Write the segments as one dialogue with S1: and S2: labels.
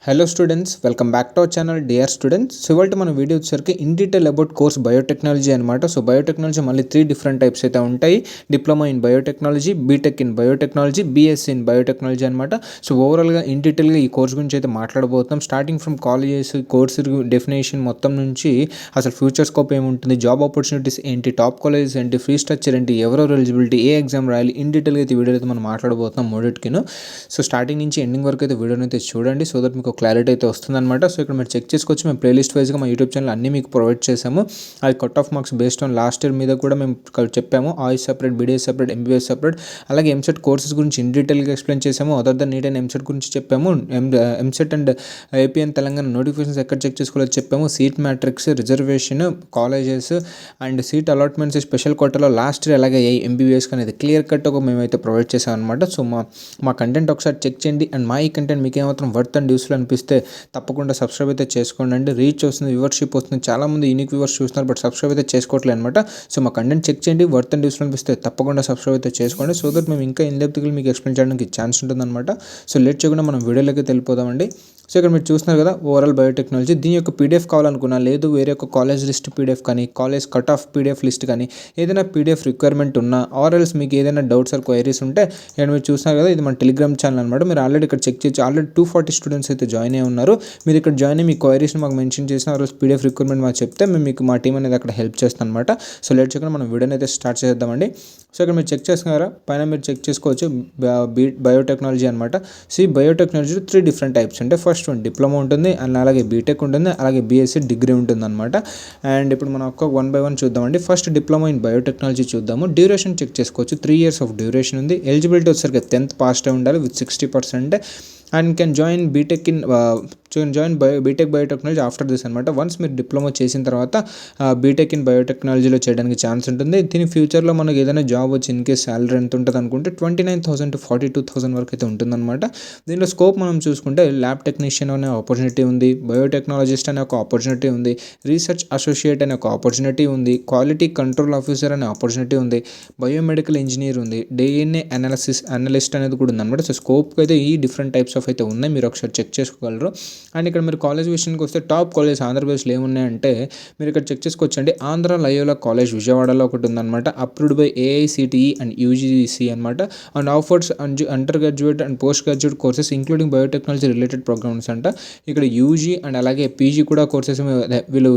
S1: Hello students, welcome back to our channel dear students. So ఇవాల్టి మన video వచ్చేసరికి in detail about course biotechnology అనమాట. So biotechnology మళ్ళీ 3 different types అయితే ఉంటాయి. Diploma in biotechnology, BTech in biotechnology, BSc in biotechnology అనమాట. So ఓవరాల్గా in డీటెయిల్గా ఈ కోర్స్ గురించి అయితే మాట్లాడబోతున్నాం. Starting from colleges, course definition మొత్తం నుంచి అసలు ఫ్యూచర్ స్కోప్ ఏముంటుంది, జాబ్ ఆపర్చునిటీస్ ఏంటి, టాప్ కాలేజెస్ ఏంటి, ఫ్రీ స్ట్రక్చర్ ఏంటి, ఎవరెవరు ఎలిజిబిలిటీ, ఏ ఎగ్జామ్ రాయాలి, ఇన్ డీటెయిల్గా అయితే వీడియో అయితే మనం మాట్లాడబోతున్నాం మూడింటికిను. సో స్టార్టింగ్ నుంచి ఎండింగ్ వరకు అయితే వీడియోని అయితే చూడండి, సో దట్ మీకు క్లారిటీ అయితే వస్తుందన్నమాట. సో ఇక్కడ మీరు చెక్ చేసుకోవచ్చు, మేము ప్లేలిస్ట్ వైజ్గా మా యూట్యూబ్ ఛానల్ అన్నీ మీకు ప్రొవైడ్ చేసాము. అది cut off marks based on last year మీద కూడా మేము చెప్పాము. ఆయిస్ separate, BDS separate, MBBS separate, అలాగే ఎంసెట్ కోర్సెస్ గురించి ఇన్ డీటెయిల్గా ఎక్స్ప్లెయిన్ చేసాము. Other than NEET and EAMCET గురించి చెప్పాము. EAMCET and AP and Telangana notifications ఎక్కడ చెక్ చేసుకోవాలో చెప్పాము. Seat matrix, reservation, colleges and seat allotments, special కోటాలో లాస్ట్ ఇయర్ అలాగే ఎంబీబీఎస్ అనేది క్లియర్ కట్ ఒక మేమైతే ప్రొవైడ్ చేసాం అనమాట. సో మా కంటెంట్ ఒకసారి చెక్ చేయండి. అండ్ మా ఈ కంటెంట్ మీకు ఏమాత్రం వర్త్ అండ్ యూస్ఫుల్ అనిపిస్తే తప్పకుండా సబ్స్క్రైబ్ అయితే చేసుకోండి. అండి రీచ్ వస్తుంది, వ్యూవర్షిప్ వస్తుంది, చాలామంది యూనిక్ వ్యూవర్స్ చూస్తున్నారు బట్ సబ్స్క్రైబ్ అయితే చేసుకోవట్లేదు అనమాట. సో మా కంటెంట్ చెక్ చేయండి, వర్త్ అండ్ యూస్ఫుల్ అనిపిస్తే తప్పకుండా సబ్స్క్రైబ్ అయితే చేసుకోండి. సో దట్ మేము ఇంకా ఇన్ డెప్త్గా మీకు ఎక్స్ప్లెయిన్ చేయడానికి ఛాన్స్ ఉంటుందన్నమాట. సో లేట్ చేయకుండా మనం వీడియోలోకి వెళ్ళిపోదామండి. సో ఇక్కడ మీరు చూస్తున్నారు కదా ఓవరాల్ బయోటెక్నాలజీ. దీని యొక్క పీడిఎఫ్ కావాలనుకున్నా, లేదు వేరే ఒక కాలేజ్ లిస్ట్ పీడిఎఫ్ కానీ, college cut off PDF list కానీ, ఏదైనా పీడిఎఫ్ రిక్వైర్మెంట్ ఉన్నా ఆర్ఎల్స్ మీకు ఏదైనా డౌట్స్ ఆర్ క్వైరీస్ ఉంటే ఇక్కడ మీరు చూస్తున్నారు కదా, ఇది మన టెలిగ్రామ్ ఛానల్ అనమాట. మీరు ఆల్రెడీ ఇక్కడ చెక్ చేయొచ్చు. ఆల్రెడీ 240 స్టూడెంట్స్ అయితే జాయిన్ అయ్యి ఉన్నారు. మీరు ఇక్కడ జాయిన్ అయ్యి మీ క్వైరీస్ని మాకు మెన్షన్ చేసిన ఆ రోజు పీడిఎఫ్ రిక్వైర్మెంట్ మాకు చెప్తే మేము మీకు మా టీం అనేది అక్కడ హెల్ప్ చేస్తాం అనమాట. సో లేట్ చేయకుండా మనం వీడియోని అయితే స్టార్ట్ చేద్దామండి. సో ఇక్కడ మీరు చెక్ చేస్తున్నారా, పైన మీరు చెక్ చేసుకోవచ్చు బయోటెక్నాలజీ అనమాట. సో ఈ బయోటెక్నాలజీ 3 డిఫరెంట్ టైప్స్ ఉంటాయి. ఫస్ట్ వన్ డిప్లొమా ఉంటుంది, అండ్ అలాగే బీటెక్ ఉంటుంది, అలాగే బీఎస్సీ డిగ్రీ ఉంటుంది అనమాట. అండ్ ఇప్పుడు మనం ఒక్క 1 by 1 చూద్దామండి. ఫస్ట్ డిప్లొమా ఇన్ బయోటెక్నాలజీ చూద్దాము. డ్యూరేషన్ చెక్ చేసుకోవచ్చు, 3 years ఆఫ్ డ్యూరేషన్ ఉంది. ఎలిజిబిలిటీ వచ్చేసరికి 10th పాస్ అయి ఉండాలి with 60%. And can join BTech in BTech biotechnology after this అనమాట. వన్స్ మీరు డిప్లొమా చేసిన తర్వాత బీటెక్ ఇన్ బయోటెక్నాలజీలో చేయడానికి ఛాన్స్ ఉంటుంది. దీని ఫ్యూచర్లో మనకి ఏదైనా జాబ్ వచ్చి ఇన్ కేస్ శాలరీ ఎంత ఉంటుంది అనుకుంటే 29,000 to 42,000 వరకు అయితే ఉంటుందన్నమాట. దీనిలో స్కోప్ మనం చూసుకుంటే ల్యాబ్ టెక్నీషియన్ అనే ఆపర్చునిటీ ఉంది, బయోటెక్నాలజిస్ట్ అనే ఒక ఆపర్చునిటీ ఉంది, రీసెర్చ్ అసోసియేట్ అనే ఒక ఆపర్చునిటీ ఉంది, క్వాలిటీ కంట్రోల్ ఆఫీసర్ అనే ఆపర్చునిటీ ఉంది, బయోమెడికల్ ఇంజనీర్ ఉంది, డిఎన్ఏ అనలిస్ట్ అనేది కూడా ఉందన్నమాట. సో స్కోప్ అయితే ఈ డిఫరెంట్ టైప్స్ ఆఫ్ అయితే ఉన్నాయి, మీరు ఒకసారి చెక్ చేసుకోగలరు. అండ్ ఇక్కడ మీరు కాలేజ్ విషయానికి వస్తే టాప్ కాలేజ్ ఆంధ్రప్రదేశ్లో ఏమున్నాయంటే మీరు ఇక్కడ చెక్ చేసుకోవచ్చండి. ఆంధ్ర లయోలా కాలేజ్ విజయవాడలో ఒకటి ఉందన్నమాట. Approved by AICTE and UGC అనమాట. And offers undergraduate and postgraduate courses including biotechnology related programmes అంట. ఇక్కడ యూజీ అండ్ అలాగే పీజీ కూడా కోర్సెస్ వీళ్ళు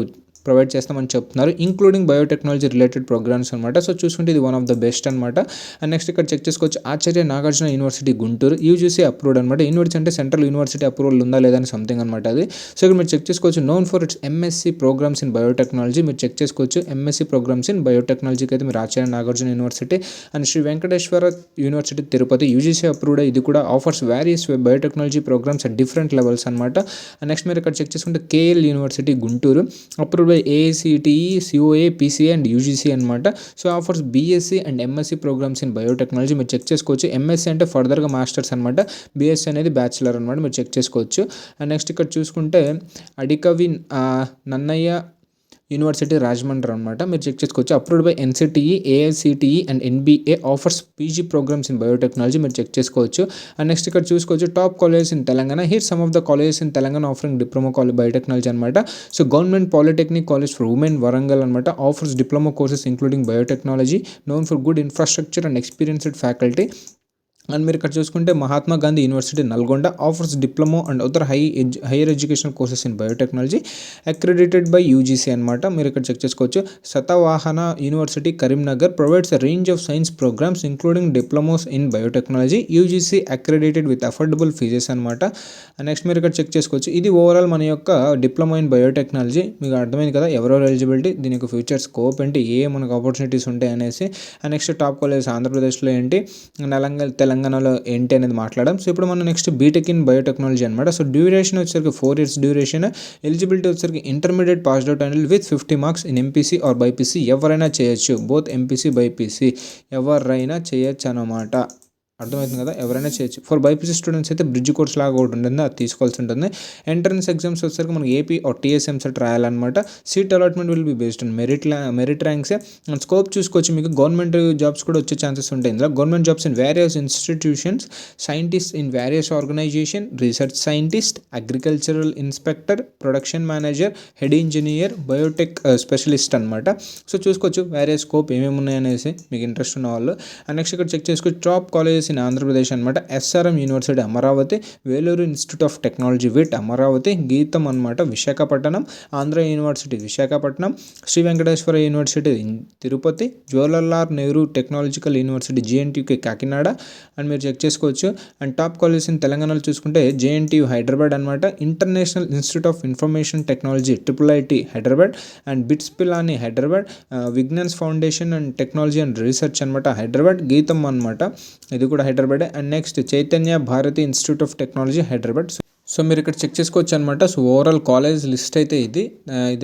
S1: ప్రొవైడ్ చేస్తామని చెప్తున్నారు, ఇంక్లూడింగ్ బయోటెక్నాలజీ రిలేటెడ్ ప్రోగ్రామ్స్ అనమాట. సో చూసుకుంటే ఇది వన్ ఆఫ్ ద బెస్ట్ అనమాట. అండ్ నెక్స్ట్ ఇక్కడ చెక్ చేసుకోవచ్చు Acharya Nagarjuna university Guntur, UGC approved అనమాట. యూనివర్సిటీ అంటే సెంట్రల్ యూనివర్సిటీ అప్రూవల్ ఉందా లేదా అని సంథింగ్ అనమాట అది. సో ఇక్కడ మీరు చెక్ చేసుకోవచ్చు. Known for its MSc programmes in biotechnology, మీరు చెక్ చేసుకోవచ్చు. ఎంఎస్సీ ప్రోగ్రామ్స్ ఇన్ బయోటెక్నాలజీకి అయితే మీరు Acharya Nagarjuna university and Sri Venkateswara university Tirupati UGC approved. ఇది కూడా offers various biotechnology programmes at different levels అనమాట. అండ్ నెక్స్ట్ మీరు ఇక్కడ చెక్ చేసుకుంటే KL university Guntur, approved AICTE, COA, PCA and UGC అనమాట. So offers BSc and MSc programmes in biotechnology, మీరు check చేసుకోవచ్చు. MSc అంటే ఫర్దర్గా మాస్టర్స్ అనమాట, బీఎస్సీ అనేది బ్యాచిలర్ అనమాట, మీరు చెక్ చేసుకోవచ్చు. అండ్ నెక్స్ట్ ఇక్కడ చూసుకుంటే అడికవి నన్నయ్య యూనివర్సిటీ రాజమండ్రి అనమాట, మీరు చెక్ చేసుకోవచ్చు. Approved by NCTE, AICTE and NBA offers PG programmes in biotechnology, మీరు చెక్ చేసుకోవచ్చు. అండ్ నెక్స్ట్ ఇక్కడ చూసుకోవచ్చు top colleges in Telangana. Here some of the colleges in Telangana offering diploma biotechnology అనమాట. So government polytechnic college for women Warangal అనమాట, offers diploma courses including biotechnology, known for good infrastructure and experienced faculty. And మీరు ఇక్కడ చూసుకుంటే Mahatma Gandhi university Nalgonda, offers diploma and other hire educational courses in biotechnology accredited by UGC అనమాట, మీరు ఇక్కడ check చేసుకోవచ్చు. Satavahana university Karimnagar provides a range of science programmes including diplomas in biotechnology, UGC accredited with affordable fees అనమాట. Next మీరు ఇక్కడ check చేసుకోవచ్చు. ఇది overall మన యొక్క డిప్లొమా ఇన్ బయోటెక్నాలజీ. మీకు అర్థమైంది కదా ఎవరెవరు ఎలిజిబిలిటీ, దీని యొక్క ఫ్యూచర్ స్కోప్ ఏంటి, ఏ మనకు ఆపర్చునిటీస్ ఉంటాయి అనేసి. నెక్స్ట్ టాప్ కాలేజ్ ఆంధ్రప్రదేశ్లో ఏంటి, తెలంగాణలో ఏంటి అనేది మాట్లాడడం. సో ఇప్పుడు మనం నెక్స్ట్ బీటెక్ ఇన్ బయోటెక్నాలజీ అనమాట. సో డ్యూరేషన్ వచ్చేసరికి 4 years డ్యూరేషన్, ఎలిజిబిలిటీ వచ్చేసరికి intermediate passed out and with 50 marks in MPC or BiPC, ఎవరైనా చేయొచ్చు. బోత్ ఎంపీసీ బైపీసీ ఎవరైనా చేయొచ్చు అనమాట. అర్థమవుతుంది కదా, ఎవరైనా చేయొచ్చు. ఫర్ బైపీసీ స్టూడెంట్స్ అయితే బ్రిడ్జ్ కోర్స్ లాగా ఒకటి ఉంటుంది, అది తీసుకోవాల్సి ఉంటుంది. ఎంట్రన్స్ ఎగ్జామ్స్ వచ్చేసరికి మనకి AP are TSM set రాయాలన్నమాట. Seat allotment will be based on merit ర్యాంక్సే. And scope చూసుకోవచ్చు, మీకు గవర్నమెంట్ జాబ్స్ కూడా వచ్చే ఛాన్సెస్ ఉంటాయి ఇందులో. Government jobs in various institutions, scientist in various organisation, research scientist, agricultural inspector, production manager, head engineer, Biotech specialist అనమాట. So చూసుకోవచ్చు various scope ఏమేమి ఉన్నాయనేసి మీకు ఇంట్రెస్ట్ ఉన్న వాళ్ళు. అండ్ నెక్స్ట్ ఇక్కడ చెక్ చేసుకోవచ్చు టాప్ కాలేజెస్ ఇన్ ఆంధ్రప్రదేశ్ అనమాట. SRM university Amaravati, Vellore institute of technology VIT Amaravati, GITAM అనమాట Visakhapatnam, Andhra university Visakhapatnam, Sri Venkateswara university Tirupati, Jawaharlal Nehru technological university JNTUK Kakinada. And మీరు చెక్ చేసుకోవచ్చు. అండ్ టాప్ కాలేజెస్ ఇన్ తెలంగాణలో చూసుకుంటే జేఎన్టీయూ హైదరాబాద్ అనమాట, international institute of information technology IIIT Hyderabad, and BITS Pilani Hyderabad, Vignan's foundation and technology and research అనమాట హైదరాబాద్, గీతం అనమాట ఇది కూడా హైదరాబాదే. And next Chaitanya Bharathi institute of technology Hyderabad. So మీరు ఇక్కడ చెక్ చేసుకోవచ్చు అనమాట. సో ఓవరాల్ కాలేజ్ లిస్ట్ అయితే ఇది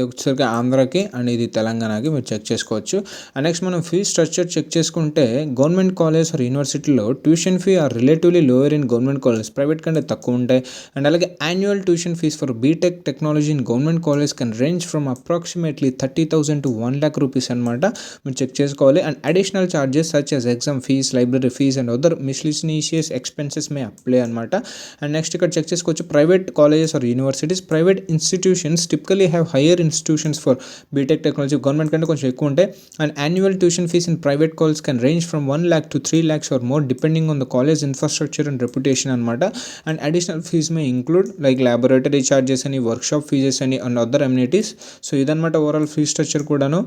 S1: వచ్చేసరికి ఆంధ్రాకి అండ్ ఇది తెలంగాణకి మీరు చెక్ చేసుకోవచ్చు. అండ్ నెక్స్ట్ మనం ఫీ స్ట్రక్చర్ చెక్ చేసుకుంటే గవర్నమెంట్ కాలేజ్ ఆర్ యూనివర్సిటీలో tuition fee are relatively lower in government college, private కంటే తక్కువ ఉంటాయి. అండ్ అలాగే annual tuition fees for BTech technology in government college can range from approximately 30,000 to 1 lakh rupees అనమాట. మీరు check చేసుకోవాలి. And additional charges such as exam fees, library fees and other miscellaneous expenses may apply అనమాట. And next ఇక్కడ check చేసుకోవచ్చు private colleges or universities, private institutions typically have higher institutions for BTech technology, government కంటే కొంచెం ఎక్కువ ఉంటాయి. And annual tuition fees in private colleges can range from 1 lakh to 3 lakhs or more depending on the college infrastructure and reputation అనమాట. And additional fees may include like laboratory charges అని, workshop fees అని and other amenities. So ఇదన్నమాట overall fee structure కూడాను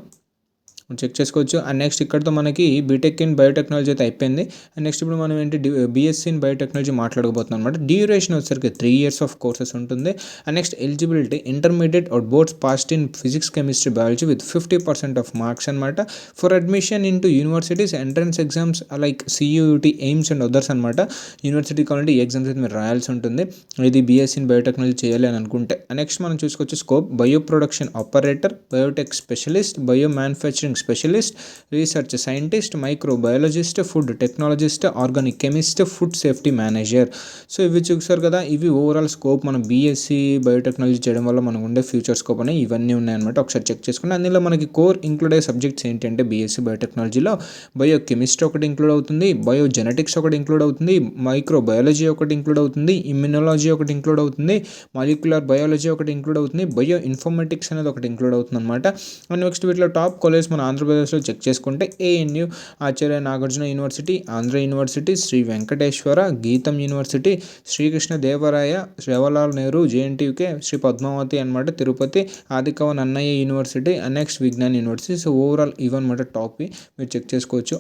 S1: check చేసుకోవచ్చు. And next ఇక్కడతో మనకి BTech in biotechnology అయితే అయిపోయింది. అండ్ నెక్స్ట్ ఇప్పుడు మనం ఏంటి బీఎస్సీ ఇన్ బయోటెక్నాలజీ మాట్లాడబోతున్నాం అనమాట. డ్యూరేషన్ వచ్చేసరికి 3 years ఆఫ్ కోర్సెస్ ఉంటుంది. And next eligibility intermediate or boards passed in physics, chemistry, biology with 50% of marks అనమాట. For admission in to universities entrance exams like CUET, AIIMS and others అనమాట. University కావాలంటే ఈ exams అయితే మీరు రాయాల్సి ఉంటుంది ఇది బీఎస్సీ ఇన్ బయోటెక్నాలజీ చేయాలి అని అనుకుంటే. నెక్స్ట్ మనం చూసుకోవచ్చు scope bio production operator, Biotech specialist, bio manufacturing specialist, research scientist, microbiologist, food technologist, organic chemist, food safety manager. So ఇవి చూసారు కదా, ఇవి ఓవరాల్ స్కోప్ మనం బీఎస్సీ బయోటెక్నాలజీ చేయడం వల్ల మనకు ఉండే ఫ్యూచర్ స్కోప్ అని ఇవన్నీ ఉన్నాయన్నమాట. ఒకసారి చెక్ చేసుకుంటే అందులో మనకి కోర్ ఇంక్లూడ్ అయ్యే సబ్జెక్ట్స్ ఏంటి అంటే బీఎస్సీ బయోటెక్నాలజీలో బయో కెమిస్ట్రీ ఒకటి ఇంక్లూడ్ అవుతుంది, బయో జెనెటిక్స్ ఒకటి ఇంక్లూడ్ అవుతుంది, మైక్రోబయాలజీ ఒకటి ఇంక్లూడ్ అవుతుంది, ఇమ్యునాలజీ ఒకటి ఇంక్లూడ్ అవుతుంది, మాలిక్యులర్ బయాలజీ ఒకటి ఇంక్లూడ్ అవుతుంది, బయో ఇన్ఫర్మేటిక్స్ అనేది ఒకటి ఇంక్లూడ్ అవుతుంది అనమాట. అండ్ నెక్స్ట్ వీటిలో టాప్ కాలేజ్ మన ఆంధ్రప్రదేశ్లో చెక్ చేసుకుంటే ANU Acharya Nagarjuna university, Andhra university, Sri Venkateswara, GITAM university, Sri Krishna Devaraya, Jawaharlal Nehru JNTUK, Sri Padmavathi అనమాట Tirupati, Adikavi Nannaya university, next Vignan university. So overall ఇవన్నమాట టాప్ మీరు చెక్ చేసుకోవచ్చు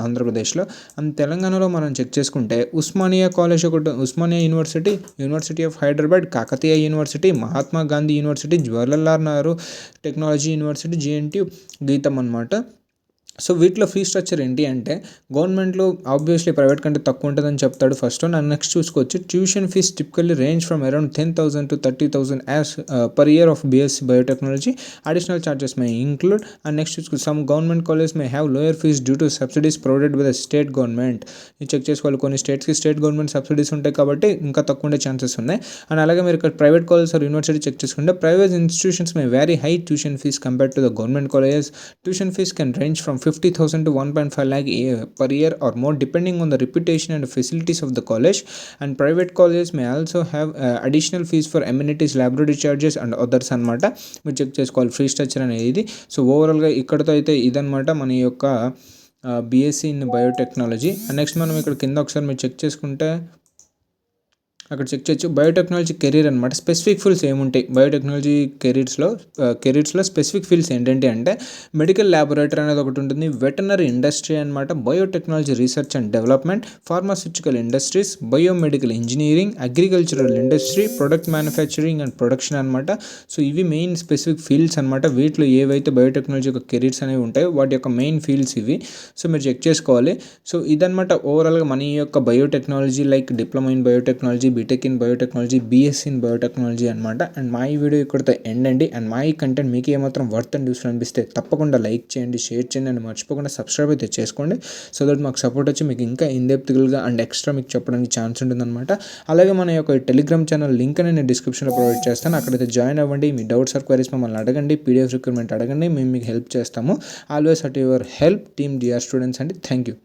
S1: ఆంధ్రప్రదేశ్లో. అండ్ తెలంగాణలో మనం చెక్ చేసుకుంటే ఉస్మానియా కాలేజ్ ఒకటి, Osmania university, university of Hyderabad, Kakatiya university, Mahatma Gandhi university, Jawaharlal Nehru technology university, JNTU, గీతం అనమాట. సో వీటిలో ఫీ స్ట్రక్చర్ ఏంటి అంటే గవర్నమెంట్లో ఆబ్వియస్లీ ప్రైవేట్ కంటే తక్కువ ఉంటుందని చెప్తాడు ఫస్ట్. అండ్ నెక్స్ట్ చూసుకోవచ్చు tuition fees typically range from around 10,000 to 30,000 as per year of BSc biotechnology. Additional charges may include. And next చూసుకో some government college may have lower fees due to subsidies provided by the state government. ఇది check చేసుకోవాలి, కొన్ని స్టేట్స్కి state government subsidies ఉంటాయి కాబట్టి ఇంకా తక్కువ ఉండే ఛాన్సెస్ ఉన్నాయి. అండ్ అలాగే మీరు ఇక్కడ private college or university check చేసుకుంటే private institutions may very high tuition fees compared to the government colleges. Tuition fees can range from 50,000 to 1.5 lakh per year or more depending on the reputation and facilities of the college. And private colleges may also have additional fees for amenities, laboratory charges and others అనమాట. మీరు check చేసుకోవాలి fee structure అనేది. So ఓవరాల్గా ఇక్కడతో అయితే ఇదనమాట మన యొక్క BSc in biotechnology. And next మనం ఇక్కడ కింద ఒకసారి మీరు చెక్ చేసుకుంటే అక్కడ చెక్ చేయొచ్చు బయోటెక్నాలజీ కెరీర్ అనమాట. స్పెసిఫిక్ ఫీల్డ్స్ ఏముంటాయి బయోటెక్నాలజీ కెరీర్స్లో స్పెసిఫిక్ ఫీల్డ్స్ ఏంటంటే అంటే మెడికల్ ల్యాబొరేటరీ అనేది ఒకటి ఉంటుంది, వెటనరీ ఇండస్ట్రీ అనమాట, biotechnology research and development, pharmaceutical industries, biomedical engineering, agricultural industry, product manufacturing and production అనమాట. సో ఇవి మెయిన్ స్పెసిఫిక్ ఫీల్డ్స్ అనమాట. వీటిలో ఏవైతే బయోటెక్నాలజీ యొక్క కెరీర్స్ అనేవి ఉంటాయో వాటి యొక్క మెయిన్ ఫీల్డ్స్ ఇవి. సో మీరు చెక్ చేసుకోవాలి. సో ఇదనమాట ఓవరాల్గా మన యొక్క biotechnology like diploma in biotechnology, BTech in biotechnology, BSc in biotechnology అనమాట. అండ్ మా ఈ వీడియో ఇక్కడితో ఎండ్ అండి. అండ్ మా ఈ కంటెంట్ మీకు ఏమాత్రం వర్త్ అండ్ యూస్ఫుల్ అనిపిస్తే తప్పకుండా లైక్ చేయండి, షేర్ చేయండి అండ్ మర్చిపోకుండా సబ్స్క్రైబ్ అయితే చేసుకోండి. సో దట్ మాకు సపోర్ట్ వచ్చి మీకు ఇంకా ఇన్డెప్త్గా అండ్ ఎక్స్ట్రా మీకు చెప్పడానికి ఛాన్స్ ఉంటుందన్నమాట. అలాగే మన యొక్క టెలిగ్రామ్ ఛానల్ లింక్ అని నేను డిస్క్రిప్షన్లో ప్రొవైడ్ చేస్తాను. అక్కడైతే జాయిన్ అవ్వండి. మీ డౌట్స్ ఆర్ క్వైరీస్ మమ్మల్ని అడగండి, పీడిఎఫ్ రిక్వైర్మెంట్ అడగండి, మేము మీకు హెల్ప్ చేస్తాము. Always at your help team DR students అండి. Thank you.